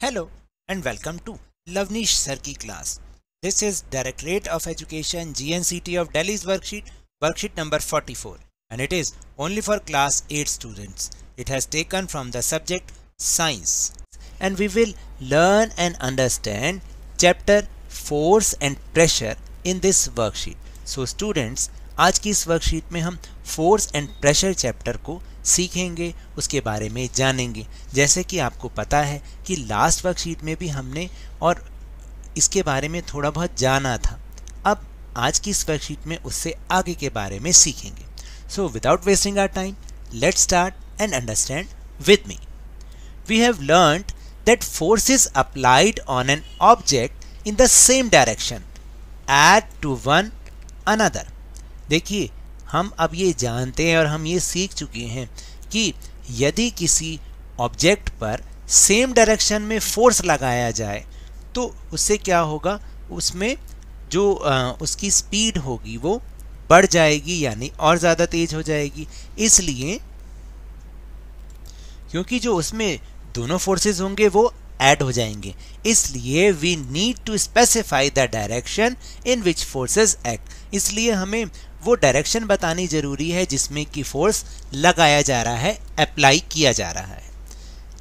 Hello and welcome to Lavnish Sir की class. This is Directorate of Education GNCT of Delhi's worksheet number 44, and it is only for class 8 students. It has taken from the subject science, and we will learn and understand chapter force and pressure in this worksheet. So students, आज की इस worksheet में हम force and pressure chapter को सीखेंगे, उसके बारे में जानेंगे। जैसे कि आपको पता है कि लास्ट वर्कशीट में भी हमने और इसके बारे में थोड़ा बहुत जाना था। अब आज की इस वर्कशीट में उससे आगे के बारे में सीखेंगे। So without wasting our time, let's start and understand with me. We have learned that force is applied on an object in the same direction at to one another. देखिए, हम अब ये जानते हैं और हम ये सीख चुके हैं कि यदि किसी ऑब्जेक्ट पर सेम डायरेक्शन में फोर्स लगाया जाए तो उससे क्या होगा, उसमें जो उसकी स्पीड होगी वो बढ़ जाएगी, यानी और ज़्यादा तेज हो जाएगी। इसलिए क्योंकि जो उसमें दोनों फोर्सेस होंगे वो ऐड हो जाएंगे, इसलिए we need to specify the direction in which forces act. इसलिए हमें वो डायरेक्शन बतानी जरूरी है जिसमें कि फोर्स लगाया जा रहा है, अप्लाई किया जा रहा है।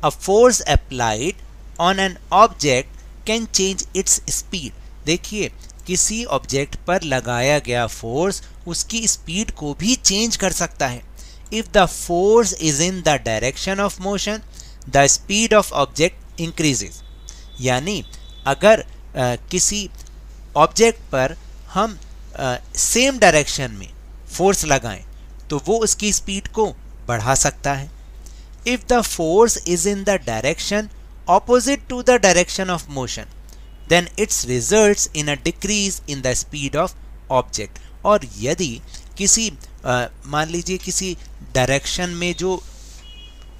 A force applied on an object can change its speed. देखिए, किसी ऑब्जेक्ट पर लगाया गया फोर्स उसकी स्पीड को भी चेंज कर सकता है। If the force is in the direction of motion, the speed of object increases. यानी अगर किसी ऑब्जेक्ट पर हम सेम डायरेक्शन में फोर्स लगाएं तो वो उसकी स्पीड को बढ़ा सकता है। If the force is in the direction opposite to the direction of motion, then its results in a decrease in the speed of object. और यदि किसी मान लीजिए किसी डायरेक्शन में जो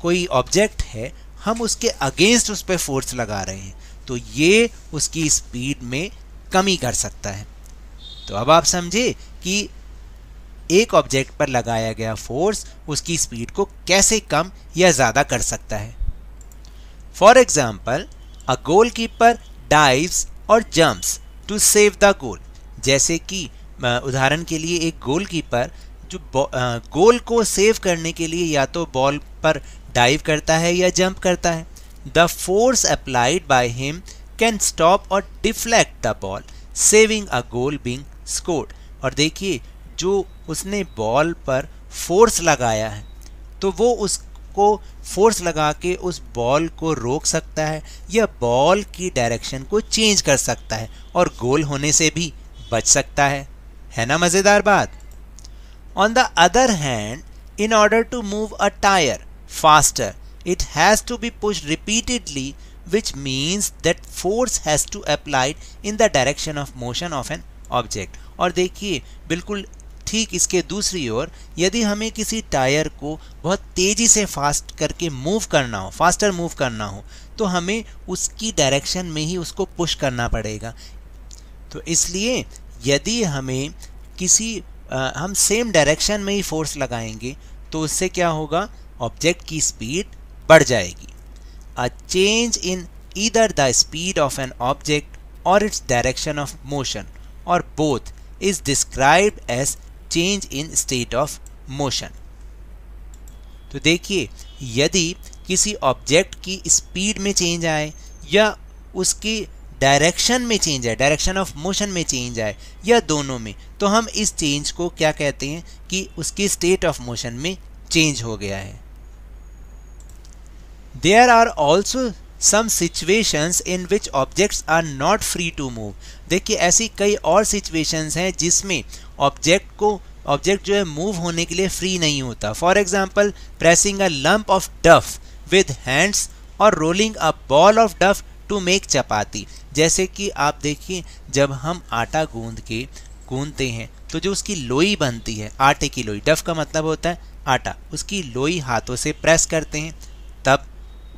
कोई ऑब्जेक्ट है, हम उसके अगेंस्ट उस पर फोर्स लगा रहे हैं तो ये उसकी स्पीड में कमी कर सकता है। तो अब आप समझे कि एक ऑब्जेक्ट पर लगाया गया फोर्स उसकी स्पीड को कैसे कम या ज़्यादा कर सकता है। For example, a goalkeeper dives और jumps to save the goal. जैसे कि उदाहरण के लिए एक गोलकीपर जो गोल को सेव करने के लिए या तो बॉल पर डाइव करता है या जंप करता है। The force applied by him can stop और deflect the ball, saving a goal being scored. और देखिए, जो उसने बॉल पर फोर्स लगाया है तो वो उसको फोर्स लगा के उस बॉल को रोक सकता है या बॉल की डायरेक्शन को चेंज कर सकता है और गोल होने से भी बच सकता है ना मज़ेदार बात। On the other hand, in order to move a tire faster, it has to be pushed repeatedly, which means that force has to applied in the direction of motion of an object. और देखिए, बिल्कुल ठीक इसके दूसरी ओर, यदि हमें किसी tyre को बहुत तेज़ी से फास्ट करके मूव करना हो, फास्टर मूव करना हो, तो हमें उसकी डायरेक्शन में ही उसको पुश करना पड़ेगा। तो इसलिए यदि हमें हम सेम डायरेक्शन में ही फोर्स लगाएंगे तो उससे क्या होगा, ऑब्जेक्ट की स्पीड बढ़ जाएगी। A change in either the speed of an object or its direction of motion or both is described as change in state of motion. तो देखिए, यदि किसी ऑब्जेक्ट की स्पीड में चेंज आए या उसकी डायरेक्शन में चेंज आए, डायरेक्शन ऑफ मोशन में चेंज आए या दोनों में, तो हम इस चेंज को क्या कहते हैं कि उसकी स्टेट ऑफ मोशन में चेंज हो गया है। There are also some situations in which objects are not free to move. देखिए, ऐसी कई और सिचुएशंस हैं जिसमें ऑब्जेक्ट जो है मूव होने के लिए फ्री नहीं होता। For example, pressing a lump of डफ विद हैंड्स और रोलिंग अ बॉल ऑफ डफ टू मेक चपाती। जैसे कि आप देखिए, जब हम आटा गूंदते हैं तो जो उसकी लोई बनती है, आटे की लोई, डफ का मतलब होता है आटा, उसकी लोई हाथों से प्रेस करते हैं, तब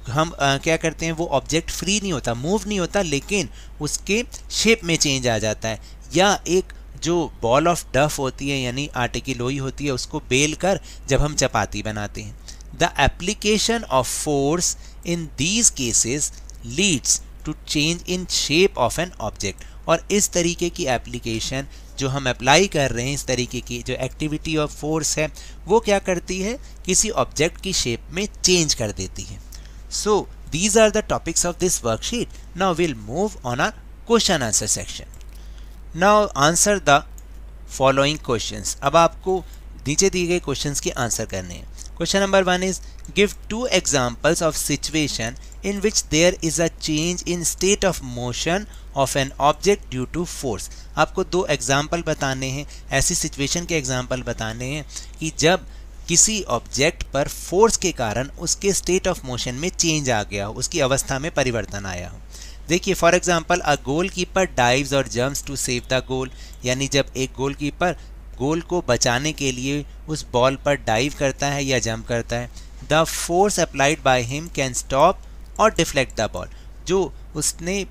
हम क्या करते हैं, वो ऑब्जेक्ट फ्री नहीं होता, मूव नहीं होता, लेकिन उसके शेप में चेंज आ जाता है। या एक जो बॉल ऑफ डफ होती है यानी आटे की लोई होती है, उसको बेल कर जब हम चपाती बनाते हैं। The application of force in these cases leads to change in shape of an object. और इस तरीके की एप्लीकेशन जो हम अप्लाई कर रहे हैं, इस तरीके की जो एक्टिविटी ऑफ फोर्स है, वो क्या करती है, किसी ऑब्जेक्ट की शेप में चेंज कर देती है। सो these are the topics of this worksheet. Now we'll move on our question answer section. Now answer the following questions. अब आपको नीचे दिए गए क्वेश्चंस के आंसर करने हैं। Question number 1 is give 2 examples of situation in which there is a change in state of motion of an object due to force. आपको 2 example बताने हैं, ऐसी सिचुएशन के एग्जाम्पल बताने हैं कि जब किसी ऑब्जेक्ट पर फोर्स के कारण उसके स्टेट ऑफ मोशन में चेंज आ गया हो, उसकी अवस्था में परिवर्तन आया हो। देखिए for example a goalkeeper dives और jumps to save the goal, यानी जब एक गोलकीपर गोल को बचाने के लिए उस बॉल पर डाइव करता है या जंप करता है। The force applied by him can stop और डिफ्लेक्ट द बॉल, जो उसने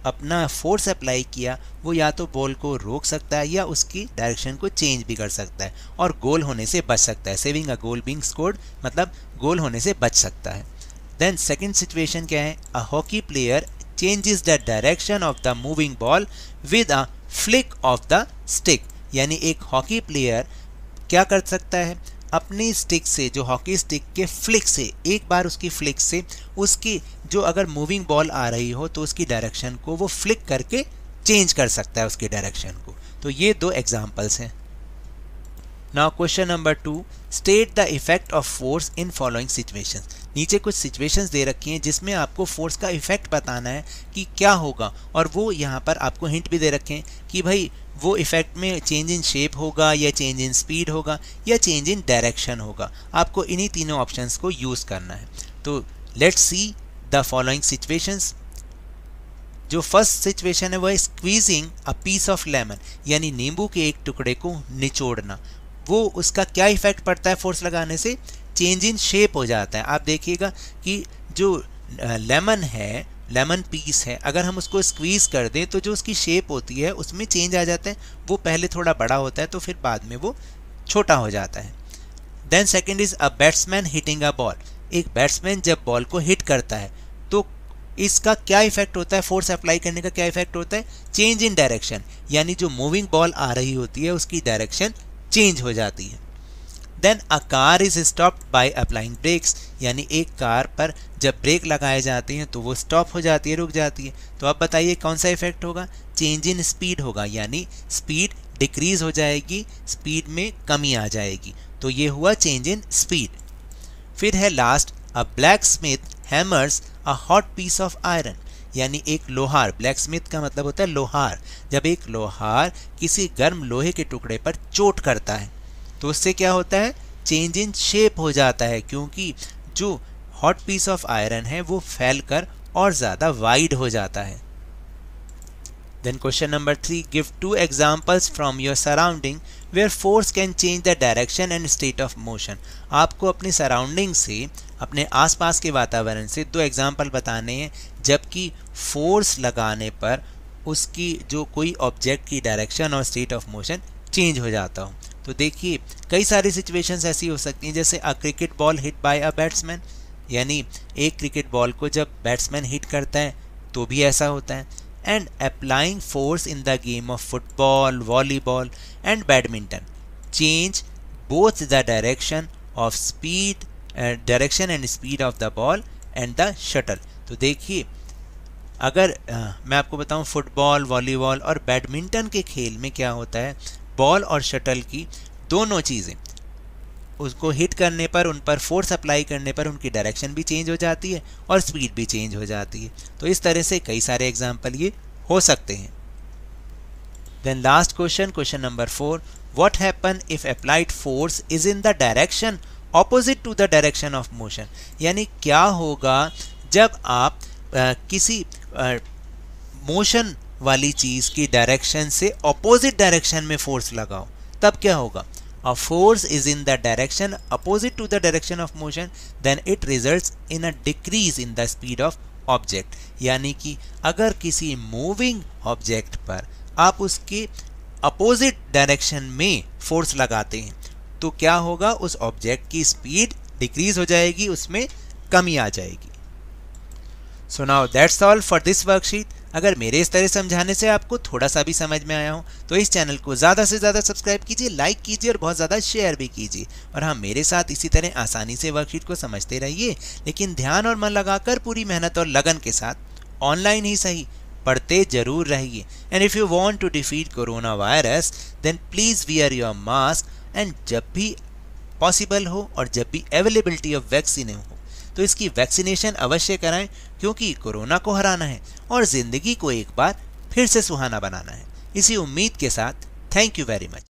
अपना फोर्स अप्लाई किया वो या तो बॉल को रोक सकता है या उसकी डायरेक्शन को चेंज भी कर सकता है और गोल होने से बच सकता है। Saving a goal being scored मतलब गोल होने से बच सकता है। देन सेकंड सिचुएशन क्या है, a hockey player changes the direction of the moving ball with a flick of the stick, यानी एक हॉकी प्लेयर क्या कर सकता है, अपनी स्टिक से, जो हॉकी स्टिक के फ्लिक से, एक बार उसकी फ्लिक से उसकी जो अगर मूविंग बॉल आ रही हो तो उसकी डायरेक्शन को वो फ्लिक करके चेंज कर सकता है उसकी डायरेक्शन को। तो ये 2 एग्जांपल्स हैं। Now question number 2, state the effect of force in following situations. नीचे कुछ सिचुएशंस दे रखी हैं जिसमें आपको फोर्स का इफेक्ट बताना है कि क्या होगा, और वो यहाँ पर आपको हिंट भी दे रखे हैं कि भाई वो इफेक्ट में चेंज इन शेप होगा या चेंज इन स्पीड होगा या चेंज इन डायरेक्शन होगा। आपको इन्हीं तीनों ऑप्शंस को यूज़ करना है। तो let's see the following situations. जो फर्स्ट सिचुएशन है वह squeezing a piece of lemon, यानी नींबू के एक टुकड़े को निचोड़ना। वो उसका क्या इफेक्ट पड़ता है फोर्स लगाने से, चेंज इन शेप हो जाता है। आप देखिएगा कि जो लेमन है, लेमन पीस है, अगर हम उसको स्क्वीज कर दें तो जो उसकी शेप होती है उसमें चेंज आ जाता है। वो पहले थोड़ा बड़ा होता है तो फिर बाद में वो छोटा हो जाता है। Then second is a batsman hitting a ball. एक बैट्समैन जब बॉल को हिट करता है तो इसका क्या इफेक्ट होता है, फोर्स अप्लाई करने का क्या इफेक्ट होता है, चेंज इन डायरेक्शन, यानी जो मूविंग बॉल आ रही होती है उसकी डायरेक्शन चेंज हो जाती है। Then a car is stopped by applying brakes, यानी एक कार पर जब ब्रेक लगाए जाते हैं तो वो स्टॉप हो जाती है, रुक जाती है। तो अब बताइए कौन सा इफेक्ट होगा, चेंज इन स्पीड होगा, यानी स्पीड डिक्रीज हो जाएगी, स्पीड में कमी आ जाएगी। तो ये हुआ चेंज इन स्पीड। फिर है last, a blacksmith hammers a hot piece of iron, यानी एक लोहार, ब्लैक स्मिथ का मतलब होता है लोहार, जब एक लोहार किसी गर्म लोहे के टुकड़े पर चोट करता है तो उससे क्या होता है, चेंज इन शेप हो जाता है, क्योंकि जो हॉट पीस ऑफ आयरन है वो फैलकर और ज़्यादा वाइड हो जाता है। Then question number 3, give 2 examples from your surrounding where force can change the direction and state of motion. आपको अपनी सराउंडिंग से, अपने आसपास के वातावरण से 2 एग्जाम्पल बताने हैं जबकि फोर्स लगाने पर उसकी जो कोई ऑब्जेक्ट की डायरेक्शन और स्टेट ऑफ मोशन चेंज हो जाता हो। तो देखिए कई सारी सिचुएशंस ऐसी हो सकती हैं, जैसे a cricket ball hit by a batsman, यानी एक क्रिकेट बॉल को जब बैट्समैन हिट करता है तो भी ऐसा होता है। And applying force in the game of football, volleyball and badminton change both the direction of speed, direction and speed of the ball and the shuttle. तो देखिए अगर मैं आपको बताऊं, फुटबॉल, वॉलीबॉल और बैडमिंटन के खेल में क्या होता है, बॉल और शटल की दोनों चीज़ें उसको हिट करने पर, उन पर फोर्स अप्लाई करने पर उनकी डायरेक्शन भी चेंज हो जाती है और स्पीड भी चेंज हो जाती है। तो इस तरह से कई सारे एग्जाम्पल ये हो सकते हैं। Then last question, question number 4, what happen if applied force is in the direction opposite to the direction of motion, यानी क्या होगा जब आप किसी मोशन वाली चीज़ की डायरेक्शन से ऑपोजिट डायरेक्शन में फोर्स लगाओ, तब क्या होगा। A force is in the direction opposite to the direction of motion, then it results in a decrease in the speed of object, यानी कि अगर किसी मूविंग ऑब्जेक्ट पर आप उसके अपोजिट डायरेक्शन में फोर्स लगाते हैं तो क्या होगा, उस ऑब्जेक्ट की स्पीड डिक्रीज हो जाएगी, उसमें कमी आ जाएगी। So now that's all for this worksheet. अगर मेरे इस तरह समझाने से आपको थोड़ा सा भी समझ में आया हो तो इस चैनल को ज़्यादा से ज़्यादा सब्सक्राइब कीजिए, लाइक कीजिए और बहुत ज़्यादा शेयर भी कीजिए। और हाँ, मेरे साथ इसी तरह आसानी से वर्कशीट को समझते रहिए, लेकिन ध्यान और मन लगाकर पूरी मेहनत और लगन के साथ ऑनलाइन ही सही पढ़ते जरूर रहिए। And if you want to defeat corona virus then please wear your mask. And जब भी पॉसिबल हो और जब भी अवेलेबिलिटी ऑफ वैक्सीन हो तो इसकी वैक्सीनेशन अवश्य कराएं, क्योंकि कोरोना को हराना है और ज़िंदगी को एक बार फिर से सुहाना बनाना है। इसी उम्मीद के साथ थैंक यू वेरी मच।